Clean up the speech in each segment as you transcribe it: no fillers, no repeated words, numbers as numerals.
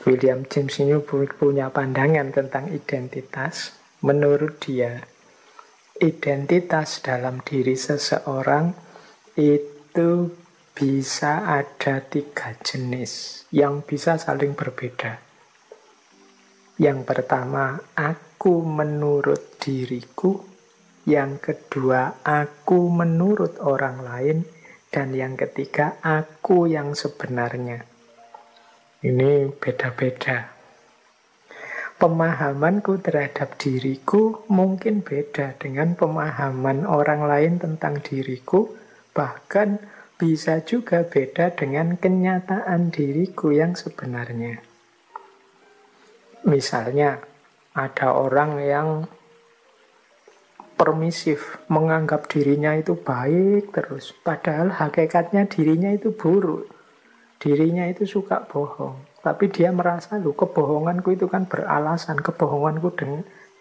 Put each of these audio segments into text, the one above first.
William James ini punya pandangan tentang identitas. Menurut dia, identitas dalam diri seseorang itu bisa ada 3 jenis yang bisa saling berbeda. Yang pertama, aku menurut diriku. Yang kedua, aku menurut orang lain. Dan yang ketiga, aku yang sebenarnya. Ini beda-beda. Pemahamanku terhadap diriku mungkin beda dengan pemahaman orang lain tentang diriku. Bahkan bisa juga beda dengan kenyataan diriku yang sebenarnya. Misalnya, ada orang yang permisif, menganggap dirinya itu baik terus. Padahal hakikatnya dirinya itu buruk. Dirinya itu suka bohong. Tapi dia merasa, loh, kebohonganku itu kan beralasan. Kebohonganku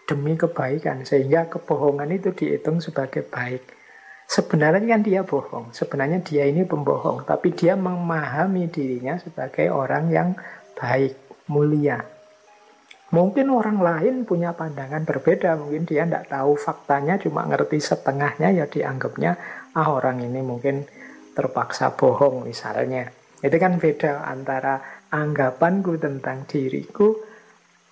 demi kebaikan. Sehingga kebohongan itu dihitung sebagai baik. Sebenarnya kan dia bohong. Sebenarnya dia ini pembohong. Tapi dia memahami dirinya sebagai orang yang baik, mulia. Mungkin orang lain punya pandangan berbeda. Mungkin dia tidak tahu faktanya, cuma ngerti setengahnya, ya dianggapnya, orang ini mungkin terpaksa bohong misalnya. Itu kan beda antara anggapanku tentang diriku,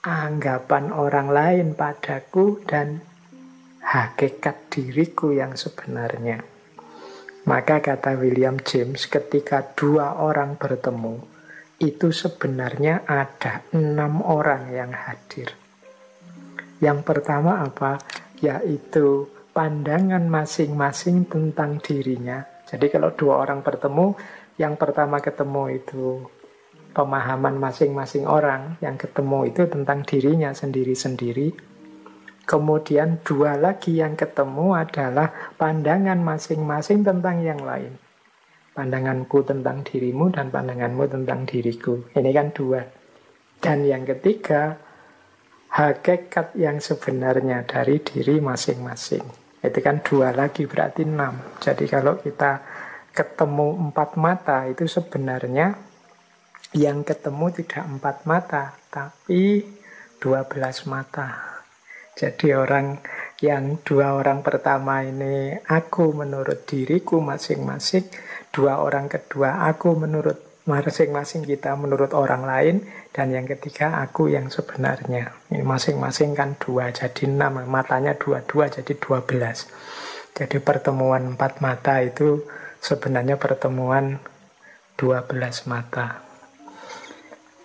anggapan orang lain padaku, dan hakikat diriku yang sebenarnya. Maka kata William James, ketika 2 orang bertemu, itu sebenarnya ada 6 orang yang hadir. Yang pertama apa? Yaitu pandangan masing-masing tentang dirinya. Jadi kalau 2 orang bertemu, yang pertama ketemu itu pemahaman masing-masing orang, yang ketemu itu tentang dirinya sendiri-sendiri. Kemudian 2 lagi yang ketemu adalah pandangan masing-masing tentang yang lain. Pandanganku tentang dirimu dan pandanganmu tentang diriku. Ini kan 2. Dan yang ketiga, hakikat yang sebenarnya dari diri masing-masing. Itu kan 2 lagi, berarti 6. Jadi kalau kita ketemu 4 mata, itu sebenarnya yang ketemu tidak 4 mata, tapi 12 mata. Jadi yang 2 orang pertama ini, aku menurut diriku masing-masing. 2 orang kedua, aku menurut masing-masing kita menurut orang lain. Dan yang ketiga, aku yang sebenarnya. Ini masing-masing kan 2, jadi 6. Matanya 2, jadi 12. Jadi pertemuan 4 mata itu sebenarnya pertemuan 12 mata.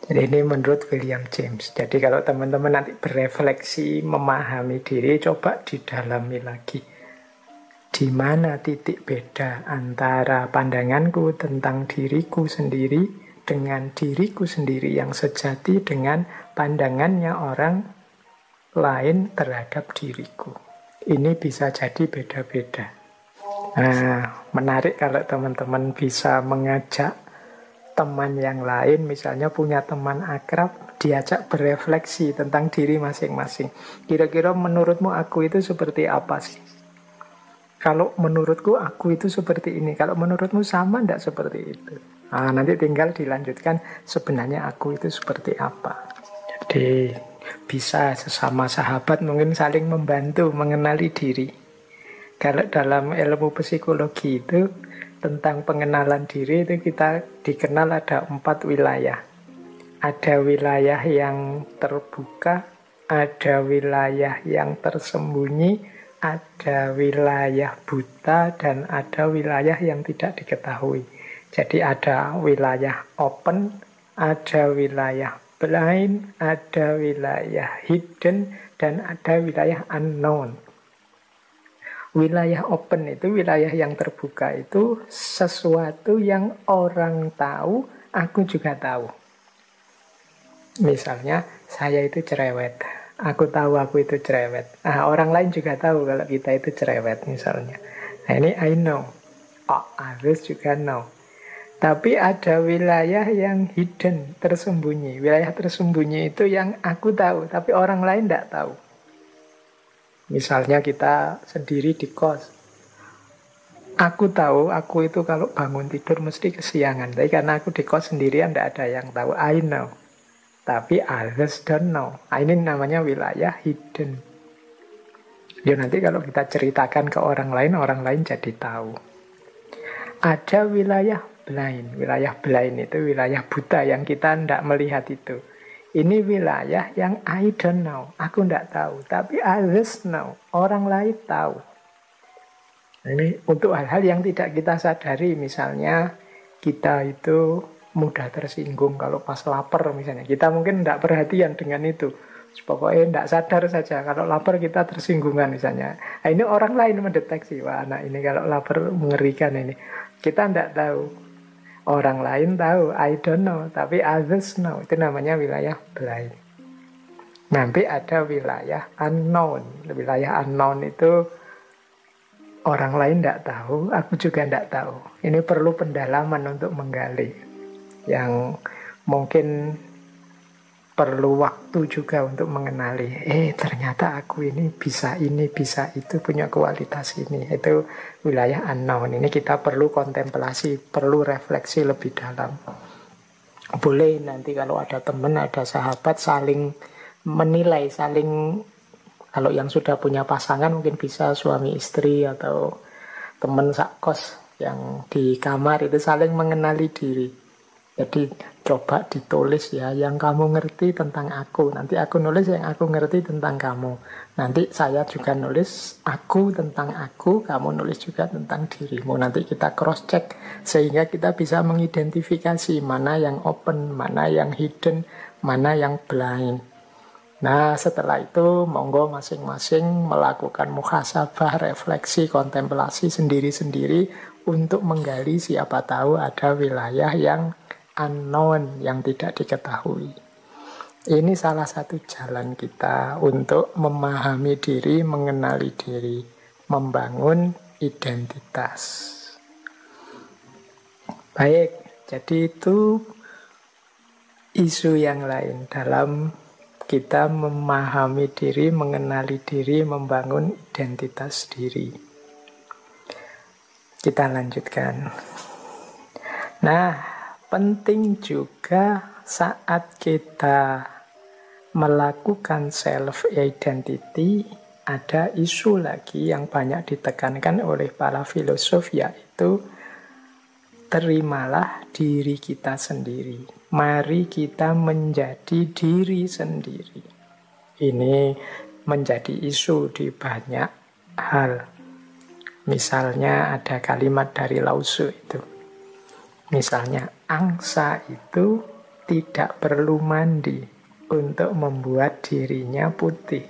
Jadi ini menurut William James. Jadi kalau teman-teman nanti berefleksi, memahami diri, coba didalami lagi. Di mana titik beda antara pandanganku tentang diriku sendiri dengan diriku sendiri yang sejati dengan pandangannya orang lain terhadap diriku. Ini bisa jadi beda-beda. Nah, menarik kalau teman-teman bisa mengajak teman yang lain, misalnya punya teman akrab, diajak berefleksi tentang diri masing-masing. Kira-kira menurutmu aku itu seperti apa sih? Kalau menurutku aku itu seperti ini, kalau menurutmu sama enggak seperti itu? Nah, nanti tinggal dilanjutkan sebenarnya aku itu seperti apa. Jadi bisa sesama sahabat mungkin saling membantu mengenali diri. Kalau dalam ilmu psikologi itu tentang pengenalan diri itu kita dikenal ada 4 wilayah. Ada wilayah yang terbuka, ada wilayah yang tersembunyi, ada wilayah buta, dan ada wilayah yang tidak diketahui. Jadi ada wilayah open, ada wilayah blind, ada wilayah hidden, dan ada wilayah unknown. Wilayah open itu, wilayah yang terbuka itu sesuatu yang orang tahu, aku juga tahu. Misalnya, saya itu cerewet. Aku tahu aku itu cerewet. Orang lain juga tahu kalau kita itu cerewet misalnya. Nah, ini I know. Others juga know. Tapi ada wilayah yang hidden, tersembunyi. Wilayah tersembunyi itu yang aku tahu, tapi orang lain tidak tahu. Misalnya kita sendiri di kos. Aku tahu, aku itu kalau bangun tidur mesti kesiangan. Tapi karena aku di kos sendirian, tidak ada yang tahu. I know. tapi others don't know. Nah, ini namanya wilayah hidden. Ya nanti kalau kita ceritakan ke orang lain jadi tahu. Ada wilayah blind. Wilayah blind itu wilayah buta yang kita tidak melihat itu. Ini wilayah yang I don't know. Aku tidak tahu. Tapi others know. Orang lain tahu. Ini untuk hal-hal yang tidak kita sadari. Misalnya kita itu mudah tersinggung kalau pas lapar misalnya. Kita mungkin tidak perhatian dengan itu. Pokoknya tidak sadar saja. Kalau lapar kita tersinggungan misalnya. Nah, ini orang lain mendeteksi. Wah, anak ini kalau lapar mengerikan ini. Kita tidak tahu. Orang lain tahu. I don't know. Tapi others know. Itu namanya wilayah blind. Nanti ada wilayah unknown. Wilayah unknown itu orang lain tidak tahu. Aku juga tidak tahu. Ini perlu pendalaman untuk menggali. Yang mungkin perlu waktu juga untuk mengenali. Ternyata aku ini, bisa itu, punya kualitas ini. Itu wilayah unknown. Ini kita perlu kontemplasi, perlu refleksi lebih dalam. Boleh nanti kalau ada teman, ada sahabat saling menilai, saling, kalau yang sudah punya pasangan mungkin bisa suami istri atau teman sakos yang di kamar itu saling mengenali diri. Jadi coba ditulis ya yang kamu ngerti tentang aku. Nanti aku nulis yang aku ngerti tentang kamu. Nanti saya juga nulis aku tentang aku, kamu nulis juga tentang dirimu. Nanti kita cross check sehingga kita bisa mengidentifikasi mana yang open, mana yang hidden, mana yang blind. Nah setelah itu monggo masing-masing melakukan muhasabah, refleksi, kontemplasi sendiri-sendiri untuk menggali siapa tahu ada wilayah yang unknown, yang tidak diketahui. Ini salah satu jalan kita untuk memahami diri, mengenali diri, membangun identitas. Baik, jadi itu isu yang lain dalam kita memahami diri, mengenali diri, membangun identitas diri. Kita lanjutkan. Nah, penting juga saat kita melakukan self-identity, ada isu lagi yang banyak ditekankan oleh para filosof, yaitu terimalah diri kita sendiri. Mari kita menjadi diri sendiri. Ini menjadi isu di banyak hal. Misalnya ada kalimat dari Lao Tzu itu. Misalnya, angsa itu tidak perlu mandi untuk membuat dirinya putih.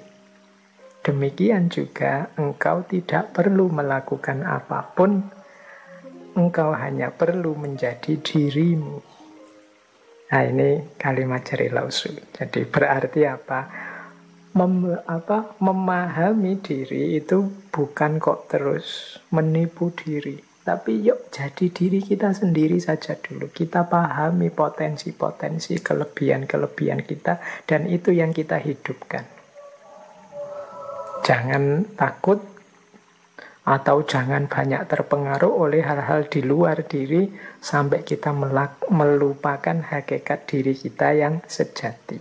Demikian juga engkau tidak perlu melakukan apapun, engkau hanya perlu menjadi dirimu. Nah ini kalimat dari Lao Tzu. Jadi berarti apa? Memahami diri itu bukan kok terus menipu diri. Tapi yuk jadi diri kita sendiri saja dulu. Kita pahami potensi-potensi, kelebihan-kelebihan kita. Dan itu yang kita hidupkan. Jangan takut atau jangan banyak terpengaruh oleh hal-hal di luar diri sampai kita melupakan hakikat diri kita yang sejati.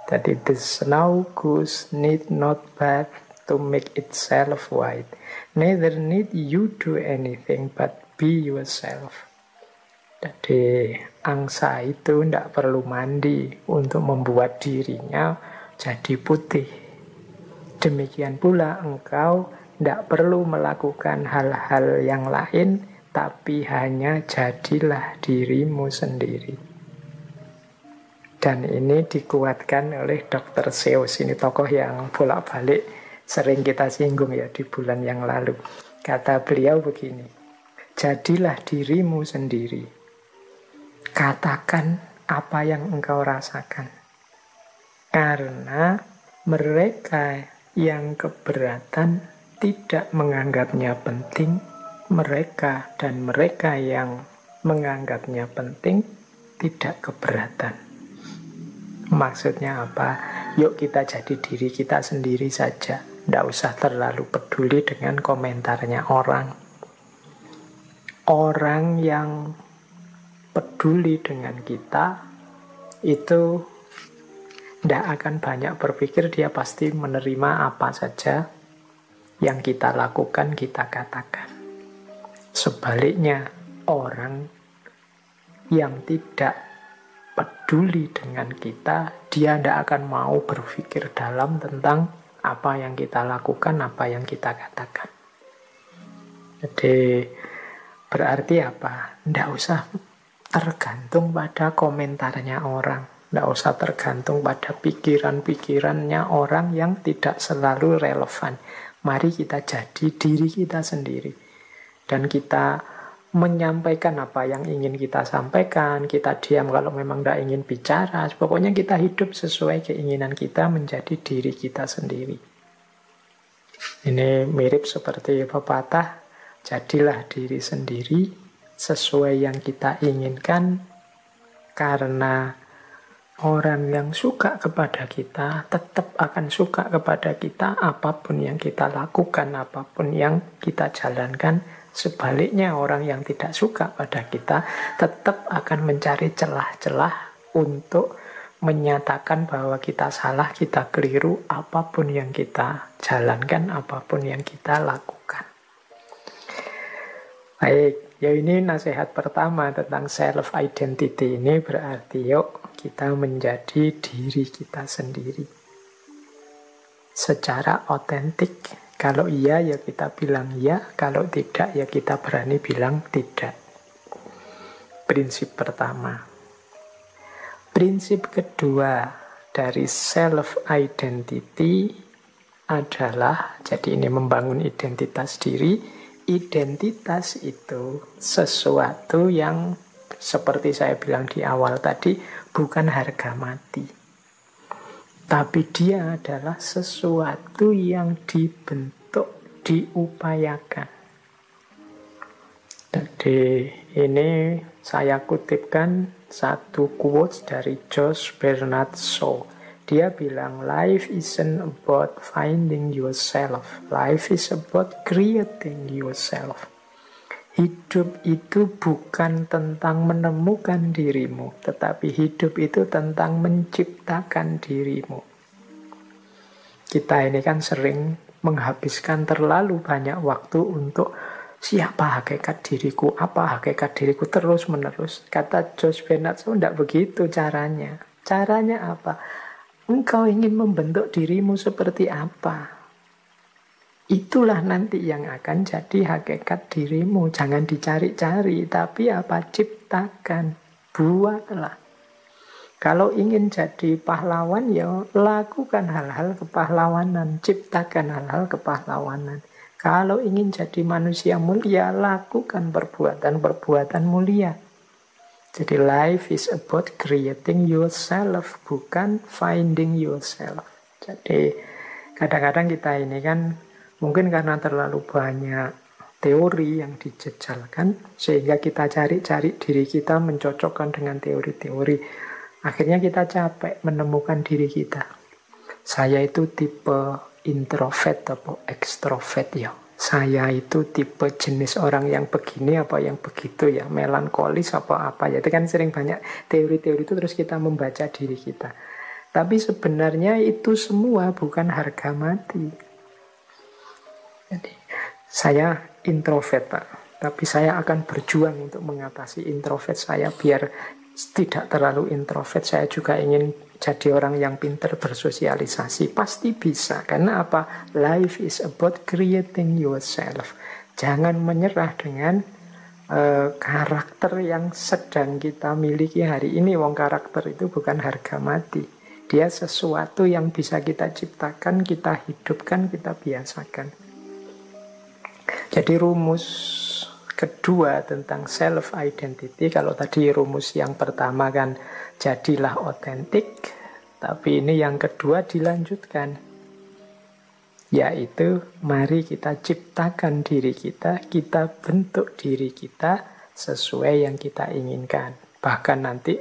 Jadi the snow goose need not bath to make itself white. Neither need you do anything but be yourself. Jadi angsa itu tidak perlu mandi untuk membuat dirinya jadi putih. Demikian pula engkau tidak perlu melakukan hal-hal yang lain, tapi hanya jadilah dirimu sendiri. Dan ini dikuatkan oleh Dr. Seuss. Ini tokoh yang bolak-balik sering kita singgung ya di bulan yang lalu. Kata beliau begini, jadilah dirimu sendiri. Katakan apa yang engkau rasakan. Karena mereka yang keberatan tidak menganggapnya penting, mereka yang menganggapnya penting tidak keberatan. Maksudnya apa? Yuk kita jadi diri kita sendiri saja. Tidak usah terlalu peduli dengan komentarnya orang. Orang yang peduli dengan kita itu tidak akan banyak berpikir, dia pasti menerima apa saja yang kita lakukan, kita katakan. Sebaliknya, orang yang tidak peduli dengan kita, dia tidak akan mau berpikir dalam tentang apa yang kita lakukan, apa yang kita katakan. Jadi, berarti apa? Tidak usah tergantung pada komentarnya orang. Tidak usah tergantung pada pikiran-pikirannya orang yang tidak selalu relevan. Mari kita jadi diri kita sendiri. Dan kita menyampaikan apa yang ingin kita sampaikan. Kita diam kalau memang tidak ingin bicara. Pokoknya kita hidup sesuai keinginan kita menjadi diri kita sendiri. Ini mirip seperti pepatah. Jadilah diri sendiri sesuai yang kita inginkan. Karena orang yang suka kepada kita tetap akan suka kepada kita apapun yang kita lakukan, apapun yang kita jalankan. Sebaliknya orang yang tidak suka pada kita tetap akan mencari celah-celah untuk menyatakan bahwa kita salah, kita keliru, apapun yang kita jalankan, apapun yang kita lakukan. Baik, ya ini nasihat pertama tentang self-identity. Ini berarti yuk kita menjadi diri kita sendiri secara otentik. Kalau iya ya kita bilang iya, kalau tidak ya kita berani bilang tidak. Prinsip pertama. Prinsip kedua dari self-identity adalah, jadi ini membangun identitas diri. Identitas itu sesuatu yang seperti saya bilang di awal tadi, bukan harga mati. Tapi dia adalah sesuatu yang dibentuk, diupayakan. Jadi ini saya kutipkan satu quote dari Josh Bernard Shaw. Dia bilang, life isn't about finding yourself. Life is about creating yourself. Hidup itu bukan tentang menemukan dirimu, tetapi hidup itu tentang menciptakan dirimu. Kita ini kan sering menghabiskan terlalu banyak waktu untuk siapa hakikat diriku, apa hakikat diriku, terus-menerus. Kata Josh Bernard Shaw, tidak begitu caranya. Caranya apa? Engkau ingin membentuk dirimu seperti apa? Itulah nanti yang akan jadi hakikat dirimu. Jangan dicari-cari, tapi apa? Ciptakan, buatlah. Kalau ingin jadi pahlawan, ya lakukan hal-hal kepahlawanan, ciptakan hal-hal kepahlawanan. Kalau ingin jadi manusia mulia, lakukan perbuatan-perbuatan mulia. Jadi life is about creating yourself, bukan finding yourself. Jadi kadang-kadang kita ini kan mungkin karena terlalu banyak teori yang dijejalkan, sehingga kita cari-cari diri kita, mencocokkan dengan teori-teori. Akhirnya kita capek menemukan diri kita. Saya itu tipe introvert atau ekstrovert ya. Saya itu tipe jenis orang yang begini apa yang begitu ya, melankolis apa ya. Itu kan sering banyak teori-teori itu, terus kita membaca diri kita. Tapi sebenarnya itu semua bukan harga mati. Jadi saya introvert Pak, tapi saya akan berjuang untuk mengatasi introvert saya biar tidak terlalu introvert. Saya juga ingin jadi orang yang pintar bersosialisasi. Pasti bisa. Karena apa? Life is about creating yourself. Jangan menyerah dengan karakter yang sedang kita miliki hari ini. Wong karakter itu bukan harga mati. Dia sesuatu yang bisa kita ciptakan, kita hidupkan, kita biasakan. Jadi rumus kedua tentang self-identity, kalau tadi rumus yang pertama kan jadilah otentik, tapi ini yang kedua dilanjutkan, yaitu mari kita ciptakan diri kita, kita bentuk diri kita sesuai yang kita inginkan. Bahkan nanti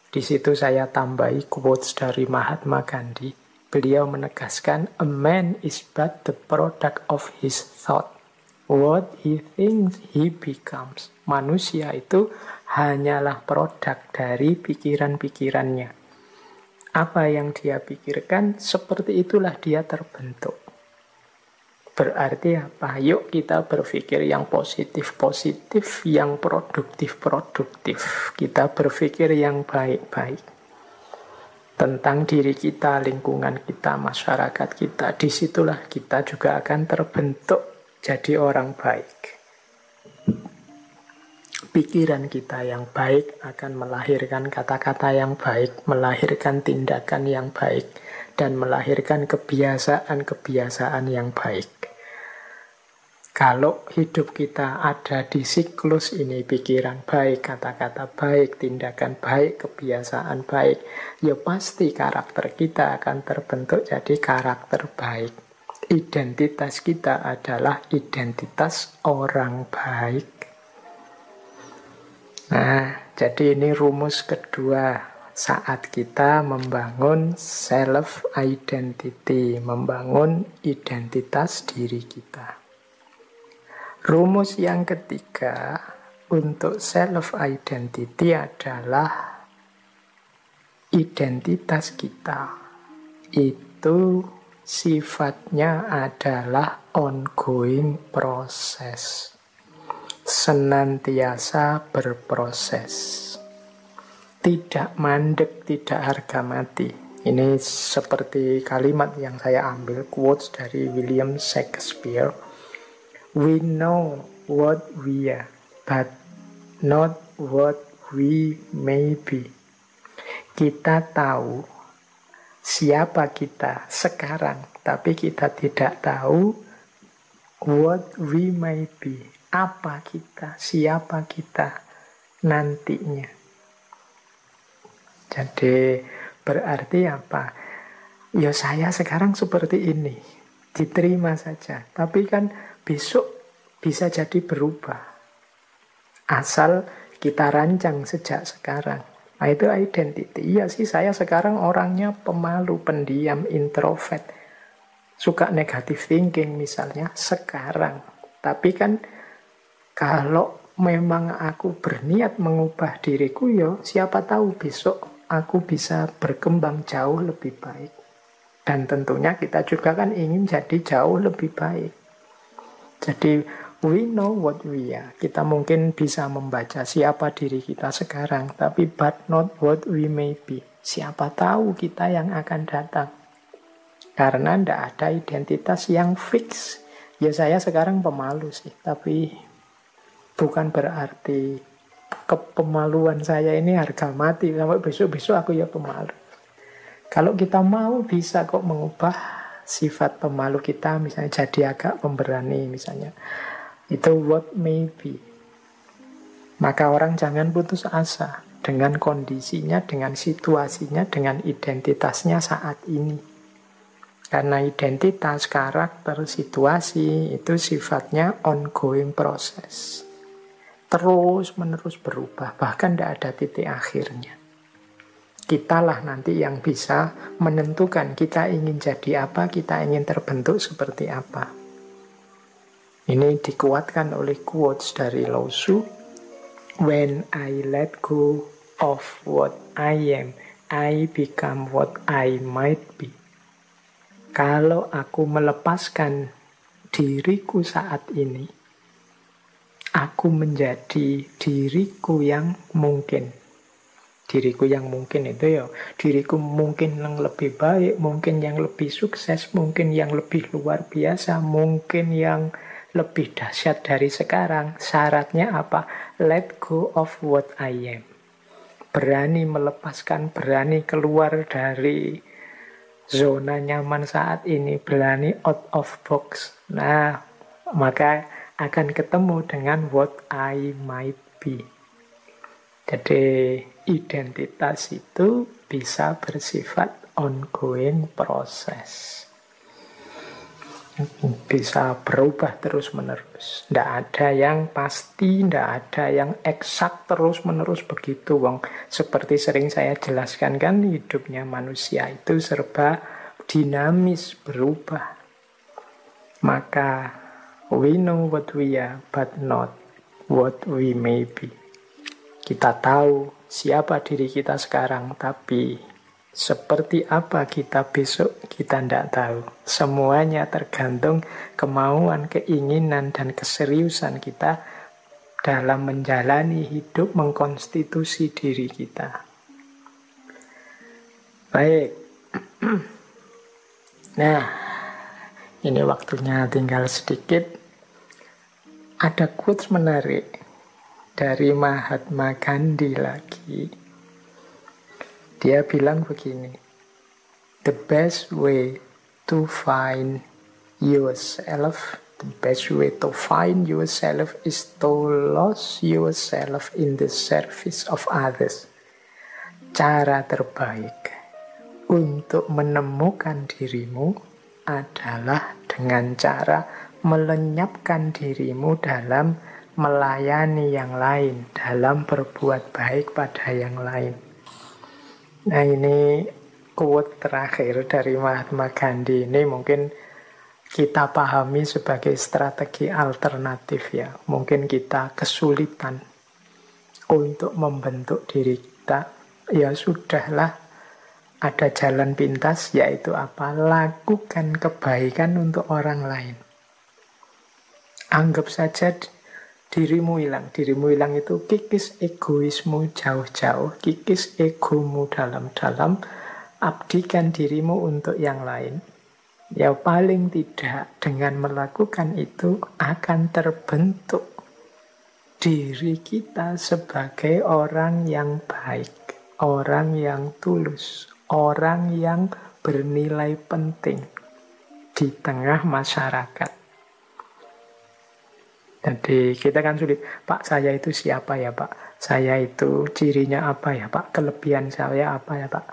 di situ saya tambahi quotes dari Mahatma Gandhi. Beliau menegaskan, a man is but the product of his thought. What he thinks he becomes. Manusia itu hanyalah produk dari pikiran-pikirannya. Apa yang dia pikirkan, seperti itulah dia terbentuk. Berarti apa? Yuk kita berpikir yang positif-positif, yang produktif-produktif. Kita berpikir yang baik-baik. Tentang diri kita, lingkungan kita, masyarakat kita. Disitulah kita juga akan terbentuk jadi orang baik. Pikiran kita yang baik akan melahirkan kata-kata yang baik, melahirkan tindakan yang baik, dan melahirkan kebiasaan-kebiasaan yang baik. Kalau hidup kita ada di siklus ini, pikiran baik, kata-kata baik, tindakan baik, kebiasaan baik, ya pasti karakter kita akan terbentuk jadi karakter baik. Identitas kita adalah identitas orang baik. Nah, jadi ini rumus kedua saat kita membangun self-identity, membangun identitas diri kita. Rumus yang ketiga untuk self-identity adalah identitas kita. Itu sifatnya adalah ongoing proses. Senantiasa berproses. Tidak mandek, tidak harga mati. Ini seperti kalimat yang saya ambil, quotes dari William Shakespeare. We know what we are, but not what we may be. Kita tahu siapa kita sekarang, tapi kita tidak tahu what we may be. Apa kita, siapa kita nantinya. Jadi berarti apa? Ya saya sekarang seperti ini, diterima saja. Tapi kan besok bisa jadi berubah. Asal kita rancang sejak sekarang. Nah itu identity. Iya sih saya sekarang orangnya pemalu, pendiam, introvert. Suka negative thinking misalnya sekarang. Tapi kan kalau memang aku berniat mengubah diriku, ya siapa tahu besok aku bisa berkembang jauh lebih baik. Dan tentunya kita juga kan ingin jadi jauh lebih baik. Jadi we know what we are. Kita mungkin bisa membaca siapa diri kita sekarang, tapi but not what we may be. Siapa tahu kita yang akan datang. Karena tidak ada identitas yang fix. Ya saya sekarang pemalu sih, tapi bukan berarti kepemaluan saya ini harga mati. Sampai besok-besok aku ya pemalu. Kalau kita mau bisa kok mengubah sifat pemalu kita, misalnya jadi agak pemberani misalnya. Itu what may be. Maka orang jangan putus asa dengan kondisinya, dengan situasinya, dengan identitasnya saat ini. Karena identitas, karakter, situasi itu sifatnya ongoing proses. Terus-menerus berubah, bahkan tidak ada titik akhirnya. Kitalah nanti yang bisa menentukan kita ingin jadi apa, kita ingin terbentuk seperti apa. Ini dikuatkan oleh quotes dari Lao Tzu. When I let go of what I am, I become what I might be. Kalau aku melepaskan diriku saat ini, aku menjadi diriku yang mungkin. Diriku yang mungkin itu ya, diriku mungkin yang lebih baik, mungkin yang lebih sukses, mungkin yang lebih luar biasa, mungkin yang lebih dahsyat dari sekarang. Syaratnya apa? Let go of what I am. Berani melepaskan, berani keluar dari zona nyaman saat ini, berani out of box. Nah, maka akan ketemu dengan what I might be. Jadi identitas itu bisa bersifat ongoing proses. Bisa berubah terus-menerus. Tidak ada yang pasti, tidak ada yang eksak terus-menerus begitu. Wong, seperti sering saya jelaskan kan, hidupnya manusia itu serba dinamis, berubah. Maka we know what we are, but not what we may be. Kita tahu siapa diri kita sekarang, tapi Seperti apa kita besok, kita tidak tahu. Semuanya tergantung kemauan, keinginan, dan keseriusan kita dalam menjalani hidup, mengkonstitusi diri kita. Baik. Nah, ini waktunya tinggal sedikit. Ada quotes menarik dari Mahatma Gandhi lagi. Dia bilang begini, the best way to find yourself, the best way to find yourself is to lose yourself in the service of others. Cara terbaik untuk menemukan dirimu adalah dengan cara melenyapkan dirimu dalam melayani yang lain, dalam berbuat baik pada yang lain. Nah, ini quote terakhir dari Mahatma Gandhi. Ini mungkin kita pahami sebagai strategi alternatif ya. Mungkin kita kesulitan untuk membentuk diri kita. Ya sudahlah, ada jalan pintas, yaitu apa? Lakukan kebaikan untuk orang lain. Anggap saja dirimu hilang. Dirimu hilang itu kikis egoismu jauh-jauh, kikis egomu dalam-dalam, abdikan dirimu untuk yang lain. Ya paling tidak dengan melakukan itu akan terbentuk diri kita sebagai orang yang baik, orang yang tulus, orang yang bernilai penting di tengah masyarakat. Jadi kita kan sulit, Pak saya itu siapa ya Pak? Saya itu cirinya apa ya Pak? Kelebihan saya apa ya Pak?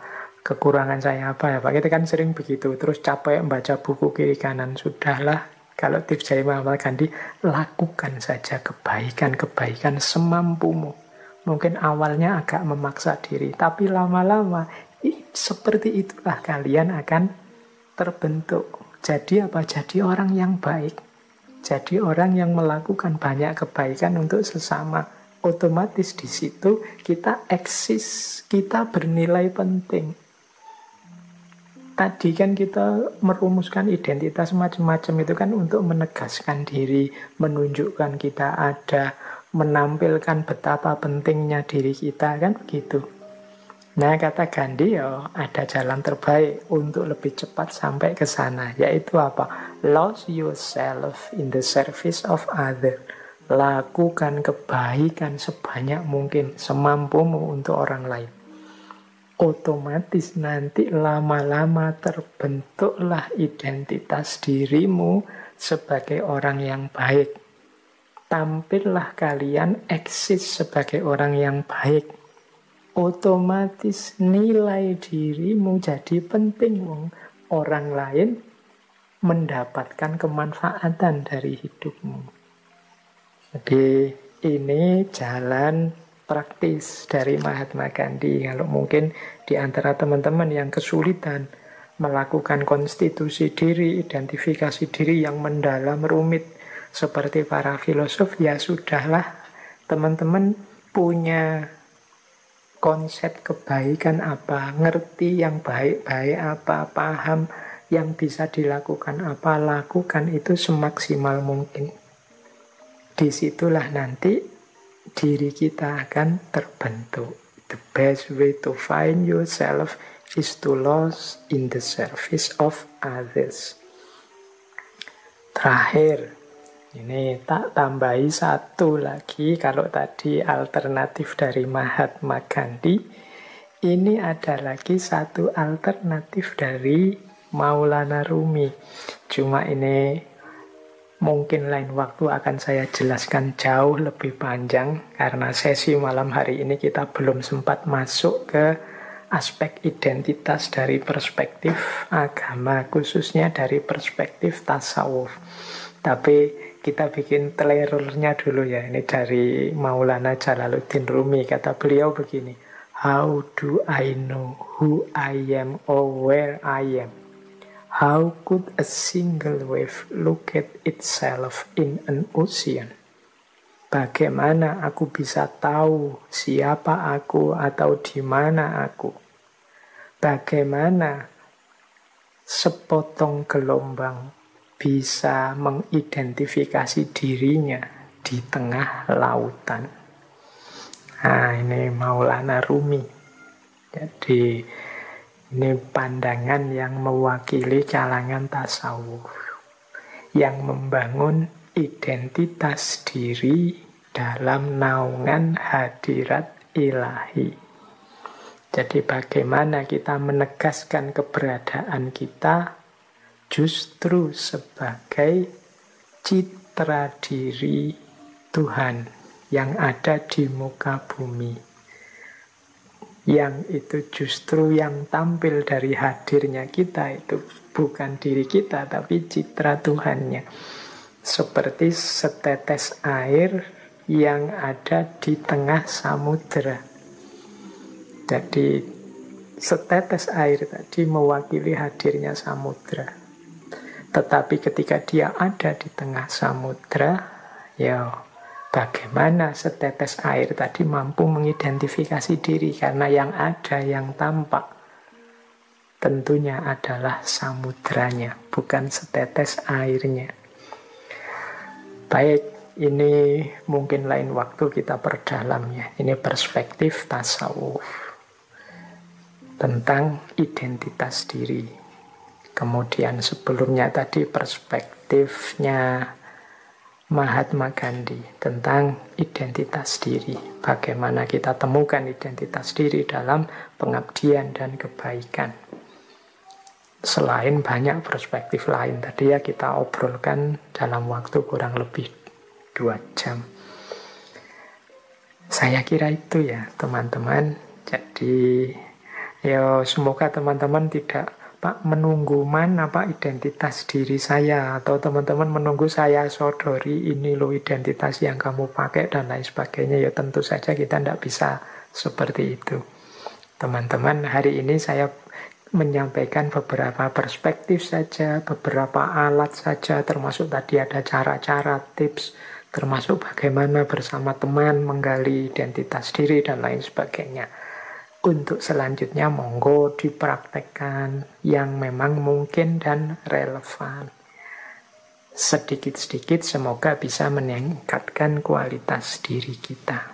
Kekurangan saya apa ya Pak? Kita kan sering begitu, terus capek membaca buku kiri kanan. Sudahlah, kalau tips dari Mahatma Gandhi, lakukan saja kebaikan-kebaikan semampumu. Mungkin awalnya agak memaksa diri, tapi lama-lama seperti itulah kalian akan terbentuk. Jadi apa? Jadi orang yang baik. Jadi orang yang melakukan banyak kebaikan untuk sesama. Otomatis di situ kita eksis, kita bernilai penting. Tadi kan kita merumuskan identitas macam-macam itu kan untuk menegaskan diri, menunjukkan kita ada, menampilkan betapa pentingnya diri kita, kan begitu. Nah, kata Gandhi, ya ada jalan terbaik untuk lebih cepat sampai ke sana, yaitu apa? Lose yourself in the service of others. Lakukan kebaikan sebanyak mungkin, semampumu untuk orang lain. Otomatis nanti lama-lama terbentuklah identitas dirimu sebagai orang yang baik. Tampillah kalian eksis sebagai orang yang baik. Otomatis nilai dirimu jadi penting. Orang lain mendapatkan kemanfaatan dari hidupmu. Jadi ini jalan praktis dari Mahatma Gandhi. Kalau mungkin di antara teman-teman yang kesulitan melakukan konstitusi diri, identifikasi diri yang mendalam, rumit seperti para filosof, ya sudahlah, teman-teman punya konsep kebaikan apa, ngerti yang baik-baik apa, paham yang bisa dilakukan apa, lakukan itu semaksimal mungkin. Disitulah nanti diri kita akan terbentuk. The best way to find yourself is to lose in the service of others. Terakhir, ini tak tambahi satu lagi, kalau tadi alternatif dari Mahatma Gandhi, ini ada lagi satu alternatif dari Maulana Rumi. Cuma ini mungkin lain waktu akan saya jelaskan jauh lebih panjang, karena sesi malam hari ini kita belum sempat masuk ke aspek identitas dari perspektif agama, khususnya dari perspektif tasawuf. Tapi kita bikin telerurnya dulu ya. Ini dari Maulana Jalaluddin Rumi. Kata beliau begini, how do I know who I am or where I am? How could a single wave look at itself in an ocean? Bagaimana aku bisa tahu siapa aku atau di mana aku? bagaimana sepotong gelombang bisa mengidentifikasi dirinya di tengah lautan. Nah, ini Maulana Rumi. Jadi, ini pandangan yang mewakili kalangan tasawuf, yang membangun identitas diri dalam naungan hadirat ilahi. Jadi bagaimana kita menegaskan keberadaan kita justru sebagai citra diri Tuhan yang ada di muka bumi. Yang itu justru yang tampil dari hadirnya kita itu bukan diri kita, tapi citra Tuhannya. Seperti setetes air yang ada di tengah samudera. Jadi setetes air tadi mewakili hadirnya samudera. Tetapi ketika dia ada di tengah samudera, ya bagaimana setetes air tadi mampu mengidentifikasi diri, karena yang ada, yang tampak tentunya adalah samudranya, bukan setetes airnya. Baik, ini mungkin lain waktu kita perdalamnya. Ini perspektif tasawuf tentang identitas diri. Kemudian sebelumnya tadi perspektifnya Mahatma Gandhi tentang identitas diri. Bagaimana kita temukan identitas diri dalam pengabdian dan kebaikan. Selain banyak perspektif lain tadi ya kita obrolkan dalam waktu kurang lebih 2 jam. Saya kira itu ya teman-teman. Jadi ya semoga teman-teman tidak menunggu mana Pak identitas diri saya, atau teman-teman menunggu saya sodori ini loh identitas yang kamu pakai dan lain sebagainya. Ya tentu saja kita tidak bisa seperti itu. Teman-teman, hari ini saya menyampaikan beberapa perspektif saja, beberapa alat saja, termasuk tadi ada cara-cara, tips, termasuk bagaimana bersama teman menggali identitas diri dan lain sebagainya. Untuk selanjutnya monggo dipraktekkan yang memang mungkin dan relevan. Sedikit-sedikit semoga bisa meningkatkan kualitas diri kita.